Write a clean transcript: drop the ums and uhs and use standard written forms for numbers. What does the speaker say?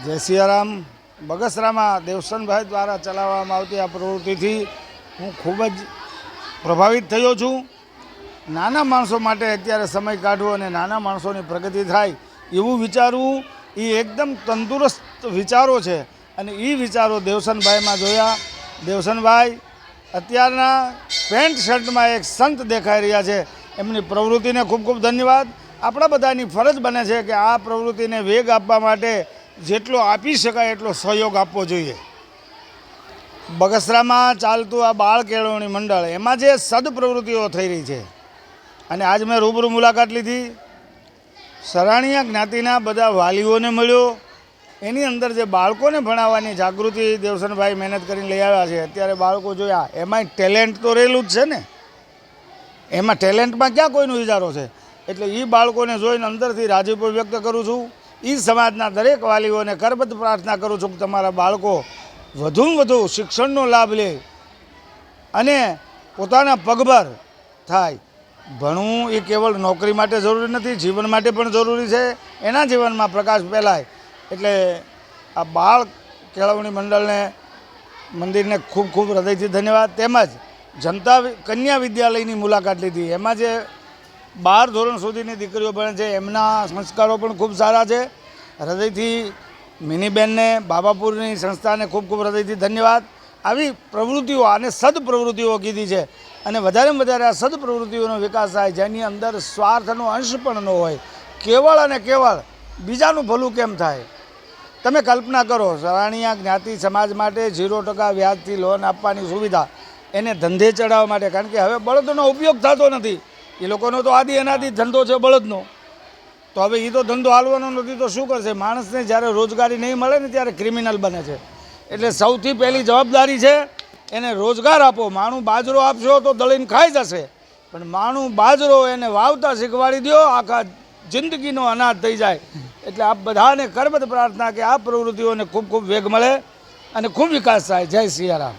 જય સિયારામ. બગસરામાં દેવસનભાઈ દ્વારા ચલાવવામાં આવતી આ પ્રવૃત્તિથી હું ખૂબ જ પ્રભાવિત થયો છું. નાના માણસો માટે અત્યારે સમય કાઢવો અને નાના માણસોની પ્રગતિ થાય એવું વિચારવું એ એકદમ તંદુરસ્ત વિચારો છે અને એ વિચારો દેવસનભાઈમાં જોયા. દેવસનભાઈ અત્યારના પેન્ટ શર્ટમાં એક સંત દેખાઈ રહ્યા છે. એમની પ્રવૃત્તિને ખૂબ ખૂબ ધન્યવાદ. આપણા બધાની ફરજ બને છે કે આ પ્રવૃત્તિને વેગ આપવા માટે જેટલો આપી શકાય એટલો સહયોગ આપવો જોઈએ. બગસરામાં ચાલતું આ બાળ કેળવણી મંડળ એમાં જે સદપ્રવૃત્તિઓ થઈ રહી છે અને આજ મેં રૂબરૂ મુલાકાત લીધી. સરાણીયા જ્ઞાતિના બધા વાલીઓને મળ્યો. એની અંદર જે બાળકોને ભણાવવાની જાગૃતિ દેવસનભાઈ મહેનત કરીને લઈ આવ્યા છે. અત્યારે બાળકો જોયા એમાંય ટેલેન્ટ તો રહેલું જ છે ને, એમાં ટેલેન્ટમાં ક્યાં કોઈનો વિચારો છે. એટલે એ બાળકોને જોઈને અંદરથી રાજીપો વ્યક્ત કરું છું. એ સમાજના દરેક વાલીઓને કરબદ્ધ પ્રાર્થના કરું છું કે તમારા બાળકો વધુમાં વધુ શિક્ષણનો લાભ લે અને પોતાના પગભર થાય. ભણવું એ કેવળ નોકરી માટે જરૂરી નથી, જીવન માટે પણ જરૂરી છે. એના જીવનમાં પ્રકાશ ફેલાય. એટલે આ બાળ કેળવણી મંડળને મંદિરને ખૂબ ખૂબ હૃદયથી ધન્યવાદ. તેમજ જનતા કન્યા વિદ્યાલયની મુલાકાત લીધી. એમાં જે 12 ધોરણ સુધીની દીકરીઓ ભણે છે એમના સંસ્કારો પણ ખૂબ સારા છે. હૃદયથી મિનીબેનને બાબાપુરની સંસ્થાને ખૂબ ખૂબ હૃદયથી ધન્યવાદ. આવી પ્રવૃત્તિઓ અને સદપ્રવૃત્તિઓ કીધી છે અને વધારેમાં વધારે આ સદપ્રવૃત્તિઓનો વિકાસ થાય જેની અંદર સ્વાર્થનો અંશ પણ ન હોય. કેવળ અને કેવળ બીજાનું ભલું કેમ થાય. તમે કલ્પના કરો, સરાણીયા જ્ઞાતિ સમાજ માટે 0% વ્યાજથી લોન આપવાની સુવિધા એને ધંધે ચડાવવા માટે. કારણ કે હવે બળદનો ઉપયોગ થતો નથી. એ લોકોનો તો આદિ અનાદિ ધંધો છે બળદનો. તો હવે એ તો ધંધો હાલવાનો નથી તો શું કરશે. માણસને જ્યારે રોજગારી નહીં મળે ને ત્યારે ક્રિમિનલ બને છે. એટલે સૌથી પહેલી જવાબદારી છે એને રોજગાર આપો. માણું બાજરો આપશો તો દળીને ખાઈ જશે, પણ માણું બાજરો એને વાવતા શીખવાડી દો, આખા જિંદગીનો અનાજ થઈ જાય. એટલે આપ બધાને કરબદ્ધ પ્રાર્થના કે આ પ્રવૃત્તિઓને ખૂબ ખૂબ વેગ મળે અને ખૂબ વિકાસ થાય. જય સિયારામ.